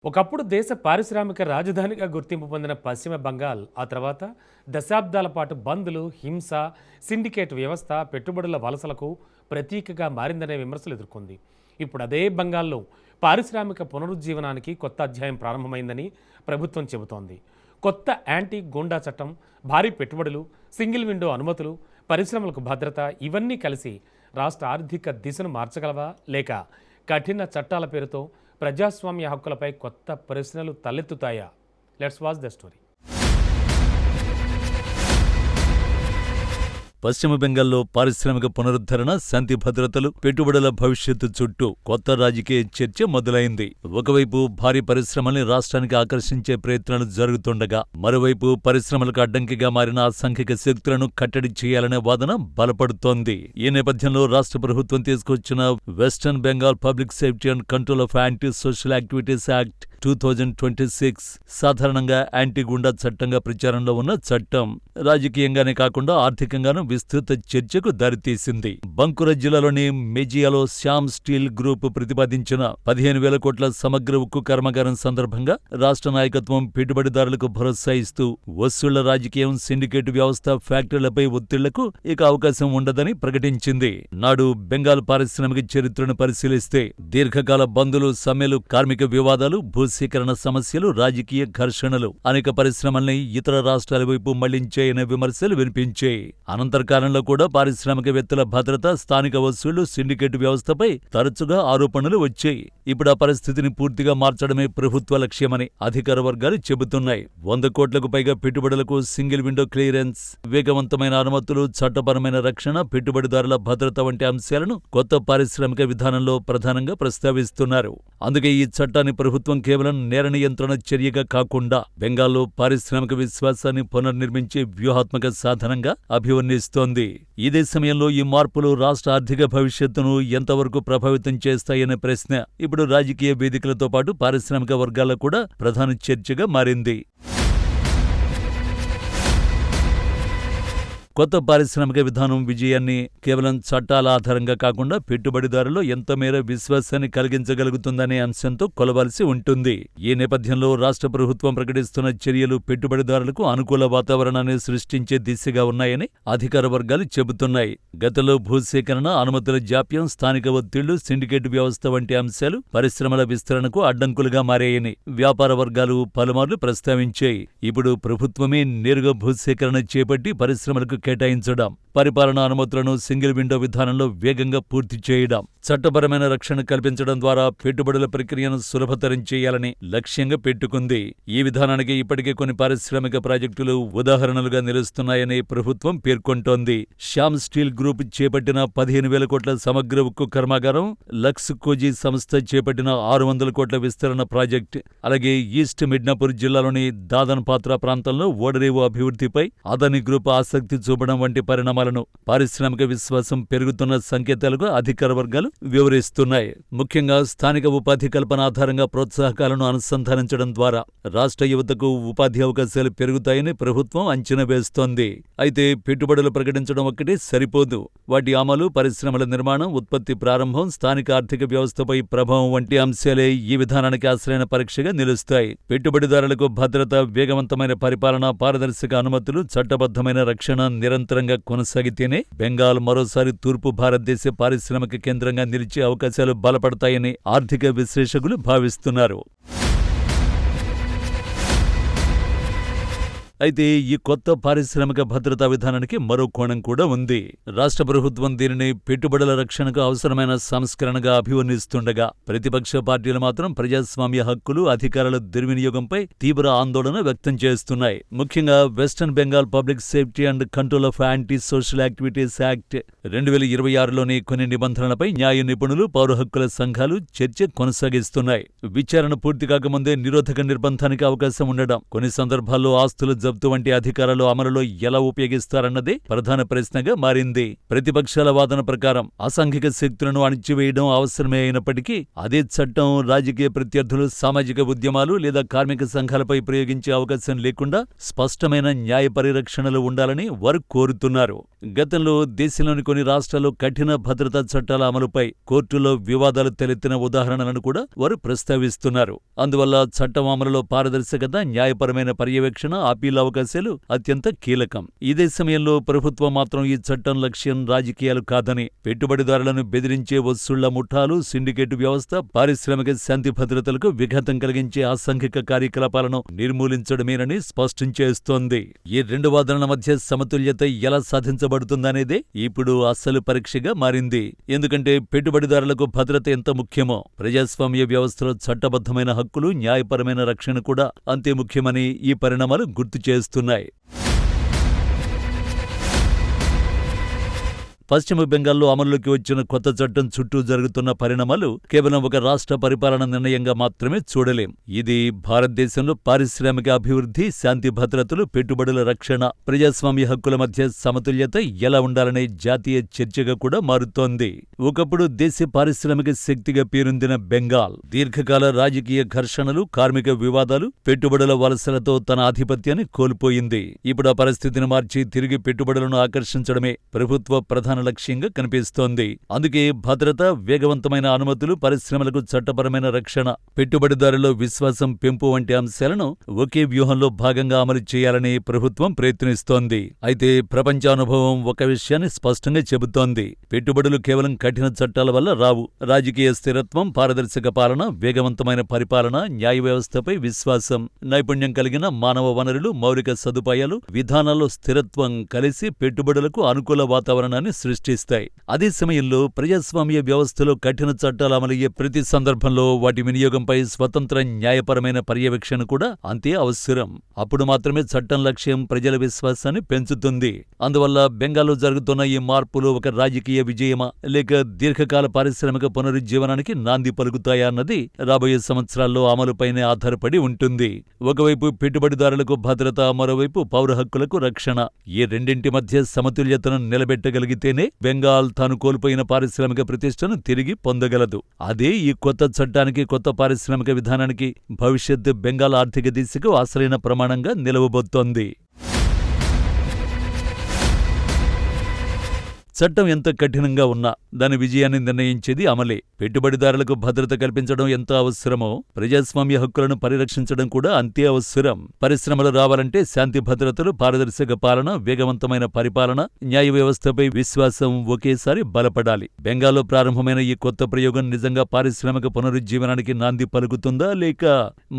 ఒకప్పుడు దేశ పారిశ్రామిక రాజధానిగా గుర్తింపు పొందిన పశ్చిమ బంగాల్ ఆ తర్వాత దశాబ్దాల పాటు బంద్లు, హింస, సిండికేట్ వ్యవస్థ, పెట్టుబడుల వలసలకు ప్రతీకగా మారిందనే విమర్శలు ఎదుర్కొంది. ఇప్పుడు అదే బంగాల్లో పారిశ్రామిక పునరుజ్జీవనానికి కొత్త అధ్యాయం ప్రారంభమైందని ప్రభుత్వం చెబుతోంది. కొత్త యాంటీ గూండా చట్టం, భారీ పెట్టుబడులు, సింగిల్ విండో అనుమతులు, పరిశ్రమలకు భద్రత ఇవన్నీ కలిసి రాష్ట్ర ఆర్థిక దిశను మార్చగలవా, లేక కఠిన చట్టాల పేరుతో ప్రజాస్వామ్య హక్కులపై కొత్త ప్రశ్నలు తలెత్తుతాయా? Let's watch the story. పశ్చిమ బెంగాల్లో పారిశ్రామిక పునరుద్ధరణ, శాంతి భద్రతలు, పెట్టుబడుల భవిష్యత్తు చుట్టూ కొత్త రాజకీయ చర్చ మొదలైంది. ఒకవైపు భారీ పరిశ్రమల్ని రాష్ట్రానికి ఆకర్షించే ప్రయత్నాలు జరుగుతుండగా, మరోవైపు పరిశ్రమలకు అడ్డంకిగా మారిన అసాంఘిక శక్తులను కట్టడి చేయాలనే వాదన బలపడుతోంది. ఈ నేపథ్యంలో రాష్ట్ర ప్రభుత్వం తీసుకొచ్చిన western Bengal public safety and control of anti social activities act 2026 సాధారణంగా యాంటీ గుండా చట్టంగా ప్రచారంలో ఉన్న చట్టం రాజకీయంగానే కాకుండా ఆర్థికంగానూ విస్తృత చర్చకు దారితీసింది. బంకురా జిల్లాలోని మెజియాలో శ్యామ్ స్టీల్ గ్రూప్ ప్రతిపాదించిన 15,000 కోట్ల సమగ్ర ఉక్కు కర్మాగారం సందర్భంగా రాష్ట్ర నాయకత్వం పెట్టుబడిదారులకు భరోసా ఇస్తూ వసూళ్ల రాజకీయం, సిండికేట్ వ్యవస్థ, ఫ్యాక్టరీలపై ఒత్తిళ్లకు ఇక అవకాశం ఉండదని ప్రకటించింది. నాడు బెంగాల్ పారిశ్రామిక చరిత్రను పరిశీలిస్తే దీర్ఘకాల బందులు, సమ్మెలు, కార్మిక వివాదాలు, భూసేకరణ సమస్యలు, రాజకీయ ఘర్షణలు అనేక పరిశ్రమల్ని ఇతర రాష్ట్రాల వైపు మళ్లించాయనే విమర్శలు వినిపించాయి. అనంతర కాలంలో కూడా పారిశ్రామికవేత్తల భద్రత, స్థానిక వసూళ్లు, సిండికేట్ వ్యవస్థపై తరచుగా ఆరోపణలు వచ్చాయి. ఇప్పుడు ఆ పరిస్థితిని పూర్తిగా మార్చడమే ప్రభుత్వ లక్ష్యమని అధికార వర్గాలు చెబుతున్నాయి. 100 కోట్లకు పైగా పెట్టుబడులకు సింగిల్ విండో క్లియరెన్స్, వేగవంతమైన అనుమతులు, చట్టపరమైన రక్షణ, పెట్టుబడిదారుల భద్రత వంటి అంశాలను కొత్త పారిశ్రామిక విధానంలో ప్రధానంగా ప్రస్తావిస్తున్నారు. అందుకే ఈ చట్టాన్ని ప్రభుత్వం కేవలం నేర నియంత్రణ చర్యగా కాకుండా బెంగాల్లో పారిశ్రామిక విశ్వాసాన్ని పునర్నిర్మించే వ్యూహాత్మక సాధనంగా అభివర్ణిస్తోంది. ఇదే సమయంలో ఈ మార్పులు రాష్ట్ర ఆర్థిక భవిష్యత్తును ఎంతవరకు ప్రభావితం చేస్తాయనే ప్రశ్న ఇప్పుడు రాజకీయ వేదికలతో పాటు పారిశ్రామిక వర్గాల్లో కూడా ప్రధాన చర్చగా మారింది. కొత్త పారిశ్రామిక విధానం విజయాన్ని కేవలం చట్టాల ఆధారంగా కాకుండా పెట్టుబడిదారుల్లో ఎంతమేర విశ్వాసాన్ని కలిగించగలుగుతుందనే అంశంతో కొలవాల్సి ఉంటుంది. ఈ నేపథ్యంలో రాష్ట్ర ప్రభుత్వం ప్రకటిస్తున్న చర్యలు పెట్టుబడిదారులకు అనుకూల వాతావరణాన్ని సృష్టించే దిశగా ఉన్నాయని అధికార వర్గాలు చెబుతున్నాయి. గతంలో భూసేకరణ, అనుమతుల జాప్యం, స్థానిక ఒత్తిళ్లు, సిండికేట్ వ్యవస్థ వంటి అంశాలు పరిశ్రమల విస్తరణకు అడ్డంకులుగా మారాయని వ్యాపార వర్గాలు పలుమార్లు ప్రస్తావించాయి. ఇప్పుడు ప్రభుత్వమే నేరుగా భూసేకరణ చేపట్టి పరిశ్రమలకు కేటాయించడం, పరిపాలనా అనుమతులను సింగిల్ విండో విధానంలో వేగంగా పూర్తి చేయడం, చట్టపరమైన రక్షణ కల్పించడం ద్వారా పెట్టుబడుల ప్రక్రియను సులభతరం చేయాలని లక్ష్యంగా పెట్టుకుంది. ఈ విధానానికి ఇప్పటికే కొన్ని పారిశ్రామిక ప్రాజెక్టులు ఉదాహరణలుగా నిలుస్తున్నాయని ప్రభుత్వం పేర్కొంటోంది. శ్యామ్ స్టీల్ గ్రూప్ చేపట్టిన 15,000 కోట్ల సమగ్ర ఉక్కు కర్మాగారం, లక్స్ కోజీ సంస్థ చేపట్టిన 600 కోట్ల విస్తరణ ప్రాజెక్ట్, అలాగే ఈస్ట్ మిడ్నాపూర్ జిల్లాలోని దాదన్ పాత్ర ప్రాంతంలో ఓడరేవు అభివృద్ధిపై అదానీ గ్రూప్ ఆసక్తి చూపడం వంటి పరిణామాలను పారిశ్రామిక విశ్వాసం పెరుగుతున్న సంకేతాలుగా అధికార వర్గాలు వివరిస్తున్నాయి. ముఖ్యంగా స్థానిక ఉపాధి కల్పన ఆధారంగా ప్రోత్సాహకాలను అనుసంధానించడం ద్వారా రాష్ట్ర యువతకు ఉపాధి అవకాశాలు పెరుగుతాయని ప్రభుత్వం అంచనా వేస్తోంది. అయితే పెట్టుబడులు ప్రకటించడం ఒక్కటే సరిపోదు. వాటి అమలు, పరిశ్రమల నిర్మాణం, ఉత్పత్తి ప్రారంభం, స్థానిక ఆర్థిక వ్యవస్థపై ప్రభావం వంటి అంశాలే ఈ విధానానికి అసలైన పరీక్షగా నిలుస్తాయి. పెట్టుబడిదారులకు భద్రత, వేగవంతమైన పరిపాలన, పారదర్శక అనుమతులు, చట్టబద్ధమైన రక్షణ నిరంతరంగా కొనసాగితేనే బెంగాల్ మరోసారి తూర్పు భారతదేశ పారిశ్రామిక కేంద్రంగా నిలిచే అవకాశాలు బలపడతాయని ఆర్థిక విశ్లేషకులు భావిస్తున్నారు. అయితే ఈ కొత్త పారిశ్రామిక భద్రతా విధానానికి మరో కోణం కూడా ఉంది. రాష్ట్ర ప్రభుత్వం దీనిని పెట్టుబడుల రక్షణకు అవసరమైన సంస్కరణగా అభివర్ణిస్తుండగా, ప్రతిపక్ష పార్టీలు మాత్రం ప్రజాస్వామ్య హక్కులు, అధికారాల దుర్వినియోగంపై తీవ్ర ఆందోళన వ్యక్తం చేస్తున్నాయి. ముఖ్యంగా western Bengal public safety and control of anti social activities act 2026లోని కొన్ని నిబంధనలపై న్యాయ నిపుణులు, పౌర హక్కుల సంఘాలు చర్చ కొనసాగిస్తున్నాయి. విచారణ పూర్తి కాకముందే నిరోధక నిర్బంధానికి అవకాశం ఉండడం, కొన్ని సందర్భాల్లో ఆస్తుల జప్తు వంటి అధికారాలు అమలులో ఎలా ఉపయోగిస్తారన్నదే ప్రధాన ప్రశ్నగా మారింది. ప్రతిపక్షాల వాదన ప్రకారం అసాంఘిక శక్తులను అణిచివేయడం అవసరమే అయినప్పటికీ అదే చట్టం రాజకీయ ప్రత్యర్థులు, సామాజిక ఉద్యమాలు లేదా కార్మిక సంఘాలపై ప్రయోగించే అవకాశం లేకుండా స్పష్టమైన న్యాయ పరిరక్షణలు ఉండాలని వారు కోరుతున్నారు. గతంలో దేశంలోని కొన్ని రాష్ట్రాల్లో కఠిన భద్రతా చట్టాల అమలుపై కోర్టులో వివాదాలు తలెత్తిన ఉదాహరణలను కూడా వారు ప్రస్తావిస్తున్నారు. అందువల్ల చట్టం అమలులో పారదర్శకత, న్యాయపరమైన పర్యవేక్షణ, అప్పీల్ అవకాశాలు అత్యంత కీలకం. ఇదే సమయంలో ప్రభుత్వం మాత్రం ఈ చట్టం లక్ష్యం రాజకీయాలు కాదని, పెట్టుబడిదారులను బెదిరించే వసూళ్ల ముఠాలు, సిండికేట్ వ్యవస్థ, పారిశ్రామిక శాంతి భద్రతలకు విఘాతం కలిగించే అసాంఘిక కార్యకలాపాలను నిర్మూలించడమేనని స్పష్టం చేస్తోంది. ఈ రెండు వాదనల మధ్య సమతుల్యత ఎలా సాధించబడుతుందనేదే ఇప్పుడు అసలు పరీక్షగా మారింది. ఎందుకంటే పెట్టుబడిదారులకు భద్రత ఎంత ముఖ్యమో ప్రజాస్వామ్య వ్యవస్థలో చట్టబద్ధమైన హక్కులు, న్యాయపరమైన రక్షణ కూడా అంతే ముఖ్యమని ఈ పరిణామాలు గుర్తు చేస్తున్నాయి. పశ్చిమ బెంగాల్లో అమల్లోకి వచ్చిన కొత్త చట్టం చుట్టూ జరుగుతున్న పరిణామాలు కేవలం ఒక రాష్ట్ర పరిపాలన నిర్ణయంగా మాత్రమే చూడలేం. ఇది భారతదేశంలో పారిశ్రామిక అభివృద్ధి, శాంతి భద్రతలు, పెట్టుబడుల రక్షణ, ప్రజాస్వామ్య హక్కుల మధ్య సమతుల్యత ఎలా ఉండాలనే జాతీయ చర్చగా కూడా మారుతోంది. ఒకప్పుడు దేశ పారిశ్రామిక శక్తిగా పేరొందిన బెంగాల్ దీర్ఘకాల రాజకీయ ఘర్షణలు, కార్మిక వివాదాలు, పెట్టుబడుల వలసలతో తన ఆధిపత్యాన్ని కోల్పోయింది. ఇప్పుడు ఆ పరిస్థితిని మార్చి తిరిగి పెట్టుబడులను ఆకర్షించడమే ప్రభుత్వ ప్రధాన లక్ష్యంగా కనిపిస్తోంది. అందుకే భద్రత, వేగవంతమైన అనుమతులు, పరిశ్రమలకు చట్టపరమైన రక్షణ, పెట్టుబడిదారుల్లో విశ్వాసం పెంపు వంటి అంశాలను ఒకే వ్యూహంలో భాగంగా అమలు చేయాలని ప్రభుత్వం ప్రయత్నిస్తోంది. అయితే ప్రపంచానుభవం ఒక విషయాన్ని స్పష్టంగా చెబుతోంది. పెట్టుబడులు కేవలం కఠిన చట్టాల వల్ల రావు. రాజకీయ స్థిరత్వం, పారదర్శక పాలన, వేగవంతమైన పరిపాలన, న్యాయ వ్యవస్థపై విశ్వాసం, నైపుణ్యం కలిగిన మానవ వనరులు, మౌలిక సదుపాయాలు, విధానాల్లో స్థిరత్వం కలిసి పెట్టుబడులకు అనుకూల వాతావరణాన్ని సృష్టిస్తాయి. అదే సమయంలో ప్రజాస్వామ్య వ్యవస్థలో కఠిన చట్టాలు అమలయ్యే ప్రతి సందర్భంలో వాటి వినియోగంపై స్వతంత్ర, న్యాయపరమైన పర్యవేక్షణ కూడా అంతే అవసరం. అప్పుడు మాత్రమే చట్టం లక్ష్యం ప్రజల విశ్వాసాన్ని పెంచుతుంది. అందువల్ల బెంగాల్లో జరుగుతున్న ఈ మార్పులు ఒక రాజకీయ విజయమా లేక దీర్ఘకాల పారిశ్రామిక పునరుజ్జీవనానికి నాంది పలుకుతాయా అన్నది రాబోయే సంవత్సరాల్లో అమలుపైనే ఆధారపడి ఉంటుంది. ఒకవైపు పెట్టుబడిదారులకు భద్రత, మరోవైపు పౌర హక్కులకు రక్షణ. ఈ రెండింటి మధ్య సమతుల్యతను నిలబెట్టగలిగితేనే బెంగాల్ తాను కోల్పోయిన పారిశ్రామిక ప్రతిష్టను తిరిగి పొందగలదు. అదే ఈ కొత్త చట్టానికి, కొత్త పారిశ్రామిక విధానానికి భవిష్యత్ బెంగాల్ ఆర్థిక దిశకు అసలైన ప్రమాణంగా నిలవబోతోంది. చట్టం ఎంత కఠినంగా ఉన్నా దాని విజయాన్ని నిర్ణయించేది అమలే. పెట్టుబడిదారులకు భద్రత కల్పించడం ఎంత అవసరమో ప్రజాస్వామ్య హక్కులను పరిరక్షించడం కూడా అంతే అవసరం. పరిశ్రమలు రావాలంటే శాంతి భద్రతలు, పారదర్శక పాలన, వేగవంతమైన పరిపాలన, న్యాయ వ్యవస్థపై విశ్వాసం ఒకేసారి బలపడాలి. బెంగాల్లో ప్రారంభమైన ఈ కొత్త ప్రయోగం నిజంగా పారిశ్రామిక పునరుజ్జీవనానికి నాంది పలుకుతుందా లేక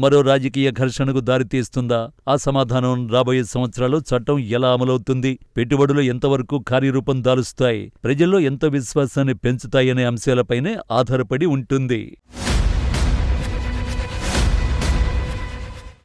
మరో రాజకీయ ఘర్షణకు దారితీస్తుందా? ఆ సమాధానం రాబోయే సంవత్సరాల్లో చట్టం ఎలా అమలవుతుంది, పెట్టుబడులు ఎంతవరకు కార్యరూపం దాలుస్తాయి, ప్రజల్లో ఎంత విశ్వాసాన్ని పెంచుతాయనే అంశాలపైనే ఆధారపడి ఉంటుంది.